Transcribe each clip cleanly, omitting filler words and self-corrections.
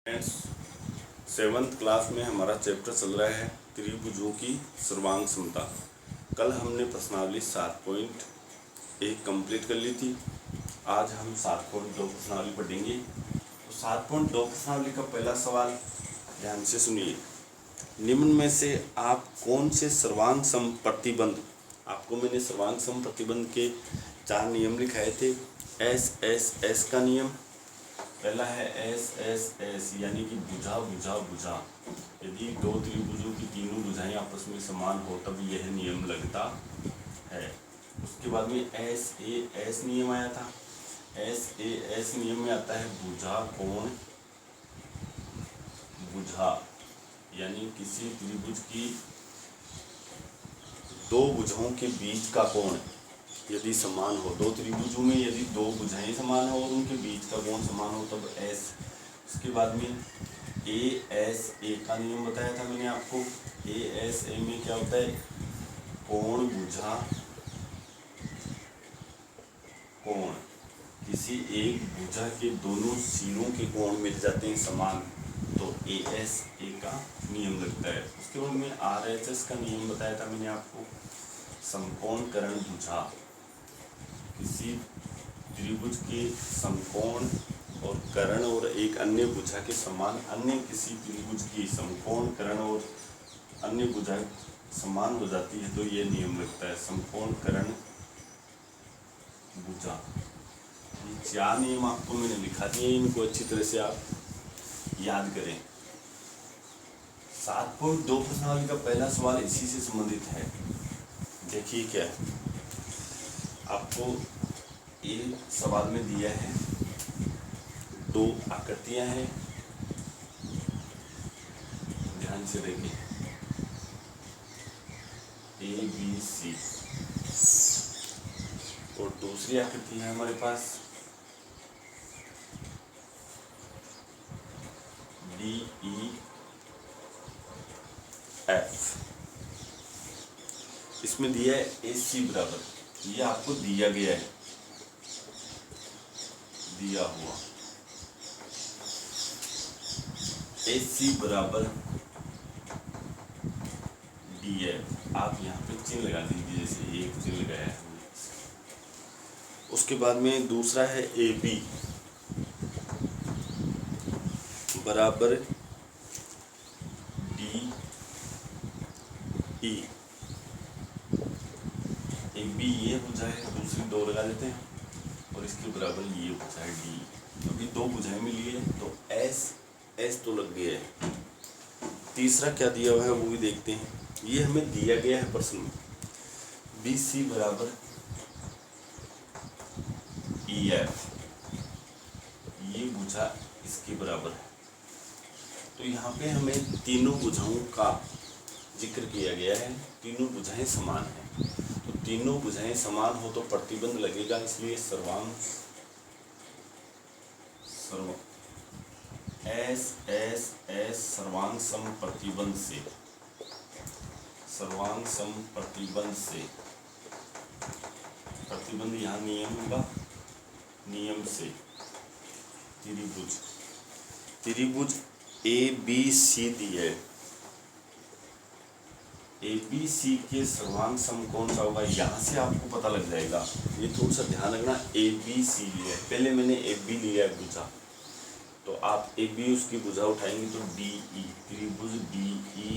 Friends, 7th class में हमारा chapter चल रहा है त्रिभुजों की सर्वांग समता। कल हमने प्रश्नावली 7.1 कंप्लीट कर ली थी। आज हम 7.2 प्रश्नावली पढ़ेंगे। तो 7.2 प्रश्नावली का पहला सवाल ध्यान से सुनिए। निम्न में से आप कौन से सर्वांग सम प्रतिबंध, आपको मैंने सर्वांग सम प्रतिबंध के 4 नियम लिखाए थे। एस का नियम पहला है एस यानी कि भुजा भुजा भुजा। यदि दो त्रिभुजों की तीनों भुजाएं आपस में समान हो तब यह नियम लगता है। उसके बाद में एस नियम आया था। एस नियम में आता है भुजा कोण भुजा, यानी किसी त्रिभुज की दो भुजाओं के बीच का कोण यदि समान हो, दो त्रिभुजों में यदि दो भुजाएं समान हो और उनके बीच का कोण समान हो तब एस। उसके बाद में ए का नियम बताया था मैंने आपको। ए में क्या होता है, कोण भुजा कोण। किसी एक भुजा के दोनों सिरों के कोण मिल जाते हैं समान तो ए का नियम लगता है। उसके बाद में RHS का नियम बताया था मैंने आपको। समकोण करण भुजा, किसी त्रिभुज के समकोण और कर्ण और एक अन्य भुजा के समान अन्य किसी त्रिभुज की समकोण कर्ण और अन्य भुजा समान हो जाती है तो ये नियम लगता है, समकोण कर्ण भुजा। ये 4 नियम आपको मैंने लिखा दिए, इनको अच्छी तरह से आप याद करें। 7.2 प्रश्नावली का पहला सवाल इसी से संबंधित है। देखिए क्या है, आपको ये सवाल में दिया है 2 आकृतियां हैं, ध्यान से देखिए ABC और दूसरी आकृति है हमारे पास DEF। इसमें दिया है AC बराबर, ये आपको दिया गया है, दिया हुआ AC बराबर DF। आप यहाँ पे चिन्ह लगा दीजिए, जैसे एक चिन्ह लगाया है। उसके बाद में दूसरा है AB बराबर DE। AB ये भुजा है, दूसरी 2 लगा देते हैं और इसके बराबर ये भुजा है D। अभी 2 भुजाएं मिली है तो S तो लग गया है। तीसरा क्या दिया हुआ है वो भी देखते हैं। ये हमें दिया गया है प्रश्न में, BC बराबर EF, ये भुजा इसके बराबर है। तो यहाँ पे हमें तीनों भुजाओं का जिक्र किया गया है, तीनों भुजाएं समान हैं। तो तीनों भुजाएं समान हो तो प्रतिबंध लगेगा, इसलिए सर्वांग सम प्रतिबंध से, सर्वांग सम प्रतिबंध से, प्रतिबंध यहाँ नियम होगा, नियम से त्रिभुज ABC दिया है। ABC के सर्वांग सम कौन सा होगा, यहाँ से आपको पता लग जाएगा। ये थोड़ा सा ध्यान रखना, ABC लिया है, पहले मैंने AB लिया है भुजा, तो आप AB उसकी भुजा उठाएंगे तो DE, त्रिभुज DE।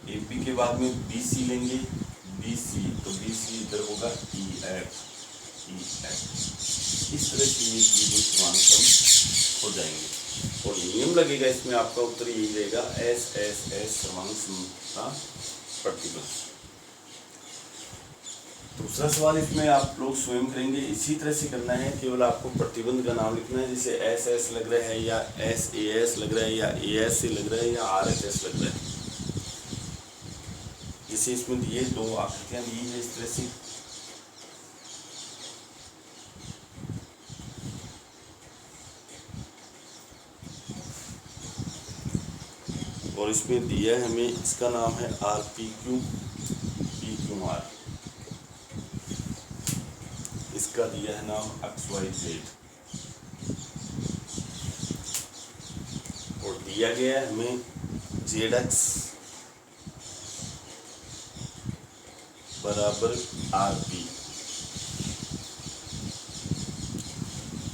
AB के बाद में BC लेंगे, BC तो BC इधर होगा EF। इस तरह से ये त्रिभुज सर्वांग सम हो जाएंगे और नियम लगेगा इसमें, आपका उत्तर यही रहेगा एस सर्वांग समता प्रतिबंध। दूसरा सवाल इसमें आप लोग स्वयं करेंगे, इसी तरह से करना है, केवल आपको प्रतिबंध का नाम लिखना है। जैसे एस लग रहा है या SAS लग रहा है या AS से लग रहा है या RHS लग रहा है। जैसे इसमें दिए 2 आकृतियां दी है इस तरह से, और इसमें दिया है हमें, इसका नाम है RPQ PQR, इसका दिया है नाम XYZ। दिया गया है हमें ZX बराबर RP,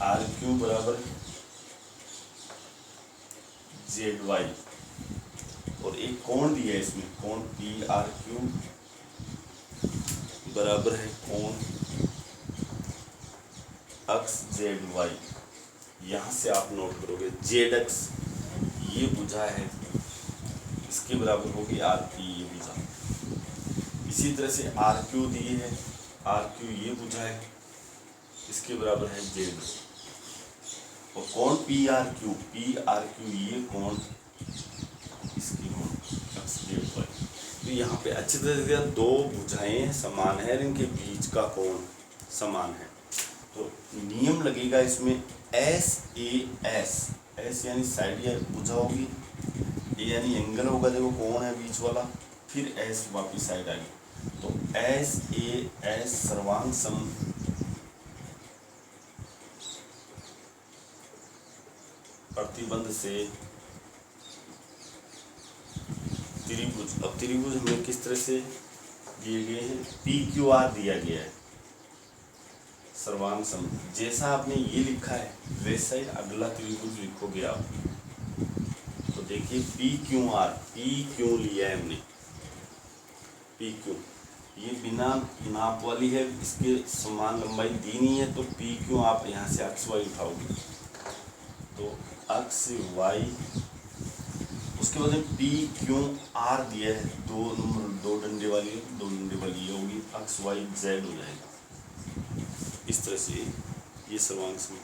RQ बराबर ZY, और एक कोण दिया है इसमें, कोण PRQ बराबर है कोण अक्ष ZY। यहाँ से आप नोट करोगे ZX ये भुजा है, इसके बराबर होगी RP ये भुजा। इसी तरह से RQ दिए है, RQ ये भुजा है, इसके बराबर है Z। और कोण PRQ ये कोण, इसकी कोण अक्ष ZY। तो यहाँ पे अच्छी तरह से दो भुजाएं समान है, इनके बीच का कोण समान है। तो नियम लगेगा इसमें SAS, S यानी साइड या भुजा होगी, A यानी एंगल होगा, देखो कोण है बीच वाला, फिर S वापिस साइड आ गई। तो SAS सर्वांग सम प्रतिबंध से त्रिभुज। अब त्रिभुज हमें किस तरह से दिए गए हैं, PQR दिया गया है सर्वांग सम। जैसा आपने ये लिखा है वैसा ही अगला त्रिभुज लिखोगे आप। तो देखिए PQR, P क्यों लिया है हमने, PQ ये बिना नाप वाली है, इसके समान लंबाई दी नहीं है, तो PQ आप यहाँ से अक्ष Y उठाओगे तो अक्ष Y, उसके बाद में PQR दिया है, दो डंडे वाली ये होगी, अक्ष Y Z हो जाएगा। इस तरह से ये सर्वांग सम।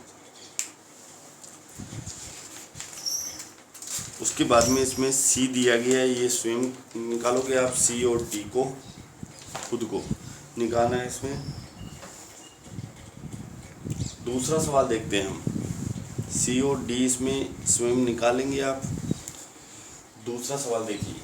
उसके बाद में इसमें C दिया गया है, ये स्वयं निकालोगे आप, C और D को खुद को निकालना है इसमें। दूसरा सवाल देखते हैं हम, C और D इसमें स्वयं निकालेंगे आप। दूसरा सवाल देखिए,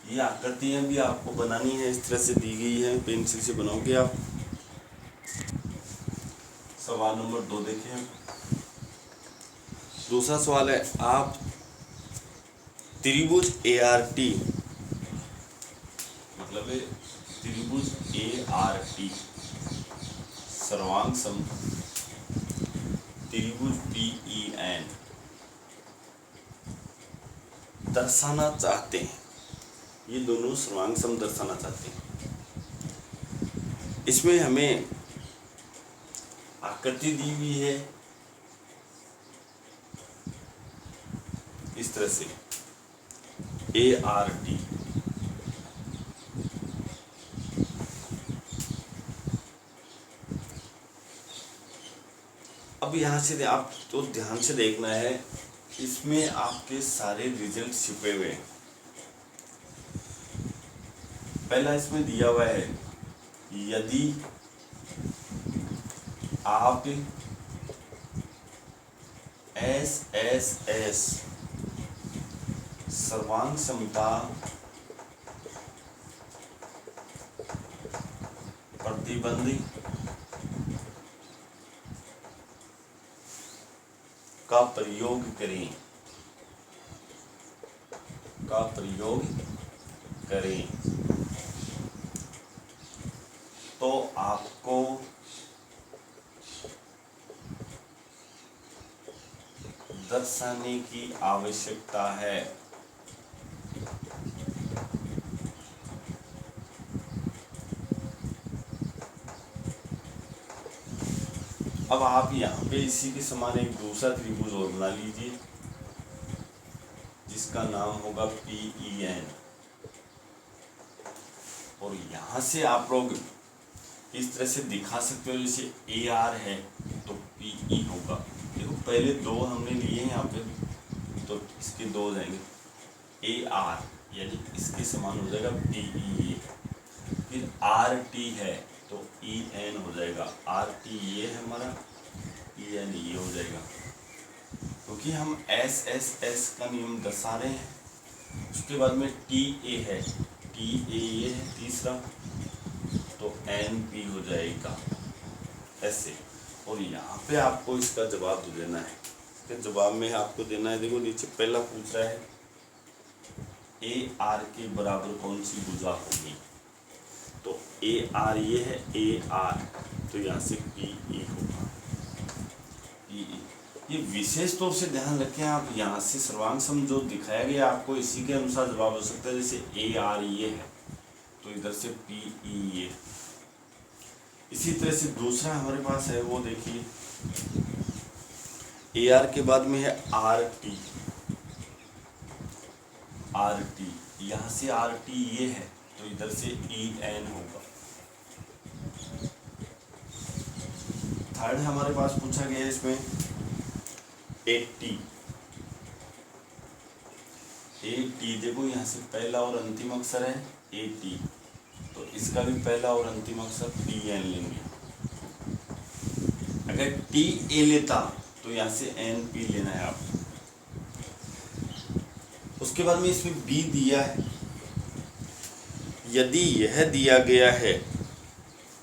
ये आकृतियाँ भी आपको बनानी है, इस तरह से दी गई है, पेंसिल से बनाओगे आप। सवाल नंबर 2 देखें। दूसरा सवाल है, आप त्रिभुज ART, मतलब है त्रिभुज ART सर्वांग सम त्रिभुज PEN दर्शाना चाहते हैं। ये दोनों सर्वांग सम दर्शाना चाहते हैं। इसमें हमें आकृति दी हुई है इस तरह से ART। अब यहाँ से आप तो ध्यान से देखना है, इसमें आपके सारे रिजल्ट छिपे हुए हैं। पहला इसमें दिया हुआ है, यदि आप SSS सर्वांग समता प्रतिबंध का प्रयोग करें तो आपको दर्शाने की आवश्यकता है। अब आप यहाँ पे इसी के समान एक दूसरा त्रिभुज और बना लीजिए, जिसका नाम होगा PEN। और यहाँ से आप लोग इस तरह से दिखा सकते हो, जैसे AR है तो PE होगा। देखो पहले दो हमने लिए हैं यहाँ पे, तो इसके दो हो जाएंगे, AR यानी इसके समान हो जाएगा PE। फिर RT है तो EN हो जाएगा, RT ये है हमारा, EN ये हो जाएगा, क्योंकि हम SSS का नियम दर्शा रहे हैं। उसके बाद में TA है, TA ये है तीसरा, तो एन पी हो जाएगा ऐसे। और यहाँ पे आपको इसका जवाब देना है। इसके जवाब में आपको देना है, देखो नीचे पहला पूछ रहा है ए आर के बराबर कौन सी भुजा होगी। तो ए आर ये है, ए आर, तो यहाँ से पी ई होगा। पी ई ये विशेष तौर से ध्यान रखें आप, यहाँ से सर्वांग सम जो दिखाया गया आपको इसी के अनुसार जवाब हो सकता है। जैसे ए आर ये है तो इधर से पी ई ये। इसी तरह से दूसरा हमारे पास है वो देखिए, ए आर के बाद में है आर टी। आर टी यहाँ से आर टी ये है तो इधर से ई एन होगा। थर्ड हमारे पास पूछा गया है इसमें ए टी। ए टी देखो यहाँ से पहला और अंतिम अक्षर है ए टी, तो इसका भी पहला और अंतिम अक्षर टी एन लेंगे। अगर टी ए लेता तो यहाँ से एन पी लेना है आप। उसके बाद में इसमें बी दिया है, यदि यह दिया गया है,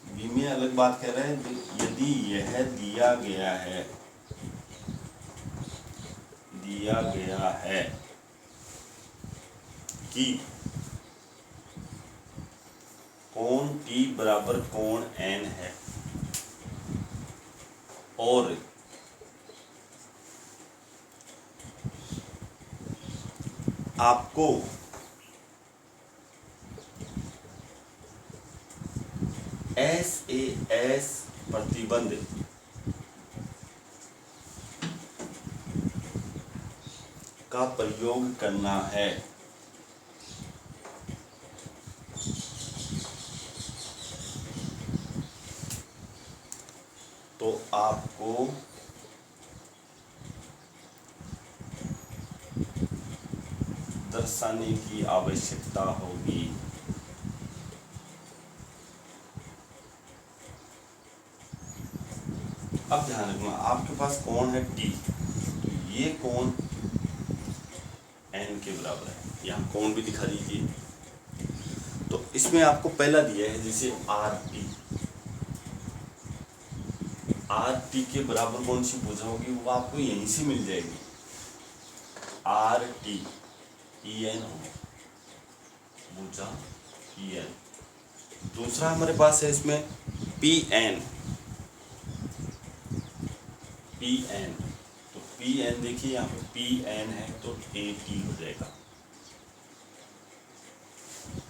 बी में अलग बात कह रहे हैं, यदि यह दिया गया है कि कोण टी बराबर कोण एन है और आपको एस ए एस प्रतिबंध का प्रयोग करना है। तो आपको दर्शाने की आवश्यकता होगी। अब ध्यान रखना, आपके पास कोण है टी, तो ये कोण एन के बराबर है। यहाँ कोण भी दिखा दीजिए। तो इसमें आपको पहला दिया है जैसे आर टी। आर टी के बराबर कौन सी भुजा होगी वो आपको यहीं से मिल जाएगी, आर टी ई एन होगी भुजा ई एन। दूसरा हमारे पास है इसमें पी एन। पी एन तो पी एन देखिए यहाँ पे पी एन है तो ए टी हो जाएगा,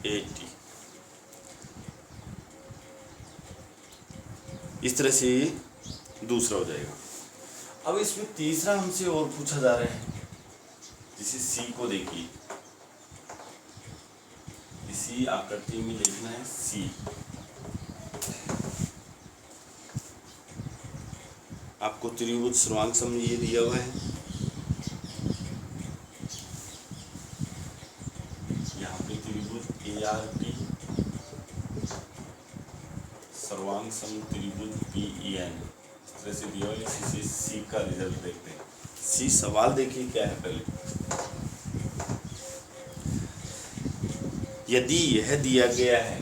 ए टी। इस तरह से दूसरा हो जाएगा। अब इसमें तीसरा हमसे और पूछा जा रहा है, जिसे सी को देखिए, इसी आकृति में लिखना है सी। आपको त्रिभुज सर्वांग सम ये दिया हुआ है, यहाँ पे त्रिभुज ए आर टी सर्वांग सम त्रिभुज पी ई एन से दिया हुआ है। इसी से सी का रिजल्ट देखते हैं। सी सवाल देखिए क्या है पहले, यदि यह दिया गया है,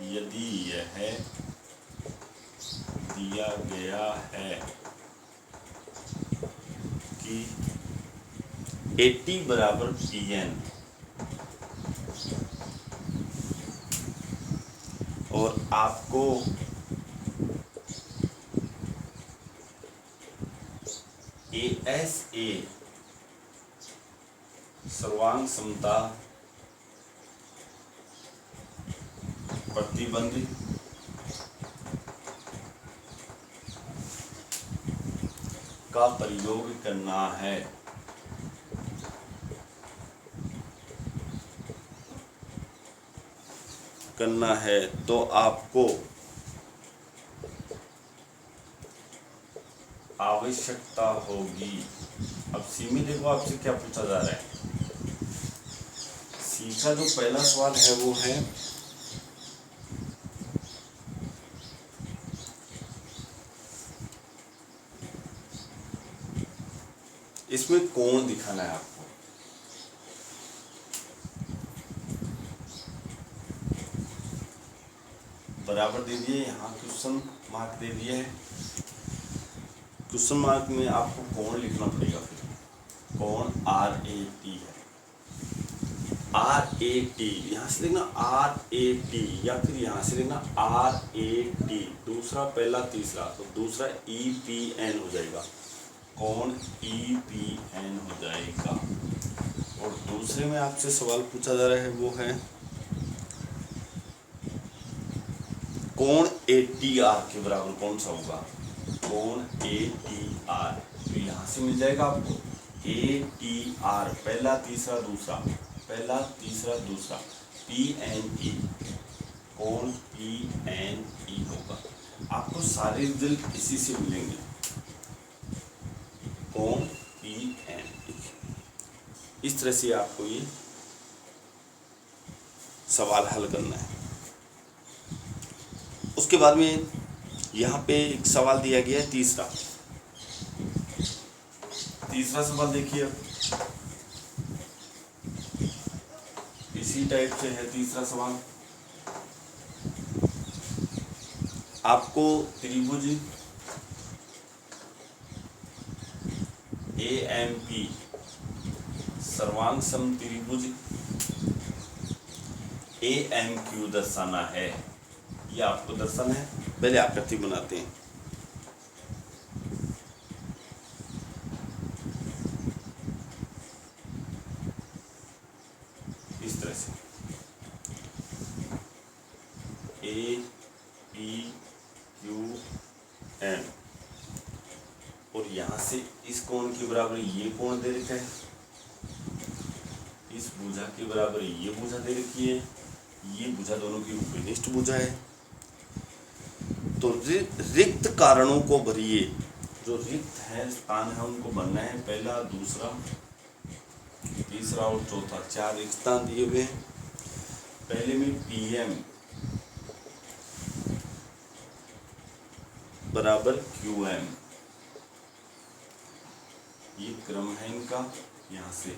यदि यह दिया गया है कि ए टी बराबर पी एन और आपको ए एस ए सर्वांग समता प्रतिबंध का प्रयोग करना है। तो आपको आवश्यकता होगी। अब सी में देखो आपसे क्या पूछा जा रहा है। सी का जो पहला सवाल है वो है इसमें कोण दिखाना है आपको। बराबर दे दिए, यहाँ क्वेश्चन मार्क दे दिया है। क्वेश्चन मार्क में आपको कोण लिखना पड़ेगा। फिर कोण RAT है, RAT यहाँ से लिखना RAT, या फिर यहाँ से लिखना RAT, दूसरा पहला तीसरा, तो दूसरा EPN हो जाएगा, कोण EPN हो जाएगा। और दूसरे में आपसे सवाल पूछा जा रहा है वो है कोण ATR के बराबर कौन सा होगा, कोण ATR, तो यहाँ से मिल जाएगा आपको ATR, पहला तीसरा दूसरा, पहला तीसरा दूसरा, PNE, कोण PNE होगा। आपको सारे रिजल्ट इसी से मिलेंगे, कोण PNE। इस तरह से आपको ये सवाल हल करना है। उसके बाद में यहाँ पे एक सवाल दिया गया है तीसरा सवाल देखिए, इसी टाइप से है तीसरा सवाल। आपको त्रिभुज AMP सर्वांग सम त्रिभुज AMQ दर्शाना है, ये आपको दर्शन है। पहले आकृति बनाते हैं। इस तरह से APQM, और यहाँ से इस कोण के बराबर ये कोण दे रखा है, इस भुजा के बराबर ये भुजा दे रखी है, ये भुजा दोनों की उपनिष्ठ भुजा है। तो रिक्त कारणों को भरिए, जो रिक्त है स्थान है उनको भरना है, पहला दूसरा तीसरा और चौथा, 4 रिक्त स्थान दिए हुए हैं। पहले में PM बराबर QM, ये क्रम है इनका। यहाँ से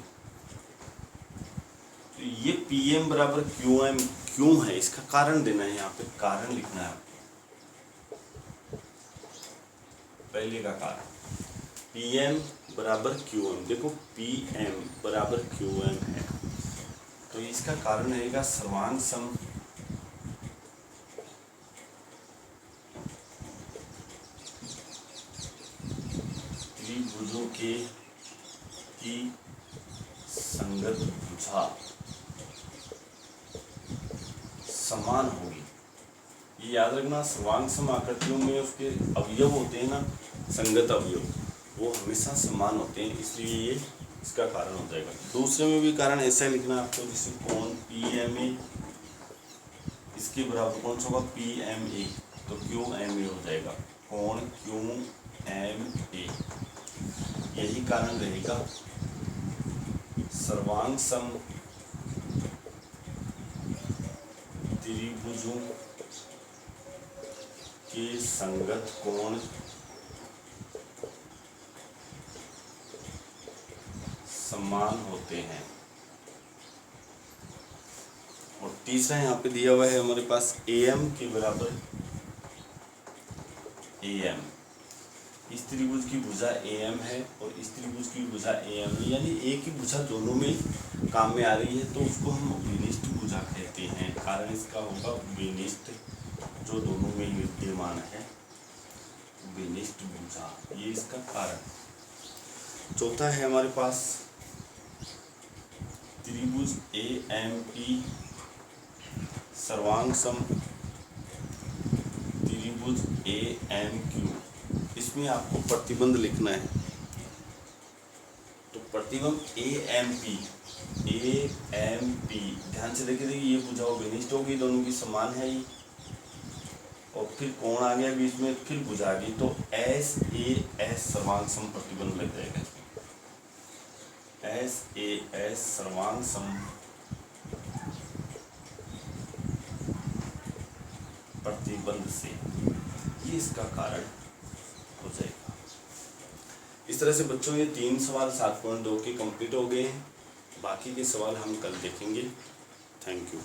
तो ये PM बराबर QM क्यों है, इसका कारण देना है, यहाँ पे कारण लिखना है। पहले का कारण PM बराबर QM, देखो PM बराबर QM है, तो इसका कारण रहेगा सर्वांग सम त्रिभुजों की संगत भुजा समान होगी। ये याद रखना, सर्वांग सम आकृतियों में उसके अवयव होते हैं ना, संगत अवयव, वो हमेशा समान होते हैं, इसलिए ये इसका कारण हो जाएगा। दूसरे में भी कारण ऐसा ही लिखना आपको, जैसे कोण PMA, इसके बराबर कौन सा होगा PMA, तो QMA हो जाएगा, कोण QMA। यही कारण रहेगा सर्वांग सम त्रिभुजों के संगत कोण समान होते हैं। और तीसरा यहाँ पे दिया हुआ है हमारे पास AM के बराबर AM, इस त्रिभुज की भुजा AM है और इस त्रिभुज की भुजा AM है, यानी एक ही भुजा दोनों में काम में आ रही है, तो उसको हम विनिष्ट भुजा कहते हैं। कारण इसका होगा विनिष्ट, जो दोनों में विद्यमान है, विनिष्ट भुजा, ये इसका कारण। चौथा है हमारे पास त्रिभुज AMP सर्वांग सम त्रिभुज AMQ, इसमें आपको प्रतिबंध लिखना है। तो प्रतिबंध AMP ध्यान से देखिए, ये भुजा विनिष्ट होगी, दोनों की समान है ये, और फिर कोण आ गया बीच में, फिर भुजा आ गई, तो SAS सर्वांग सम प्रतिबंध लग जाएगा। SAS सर्वांग सम प्रतिबंध से, ये इसका कारण हो जाएगा। इस तरह से बच्चों ये 3 सवाल 7.2 के कंप्लीट हो गए हैं। बाकी के सवाल हम कल देखेंगे। Thank you.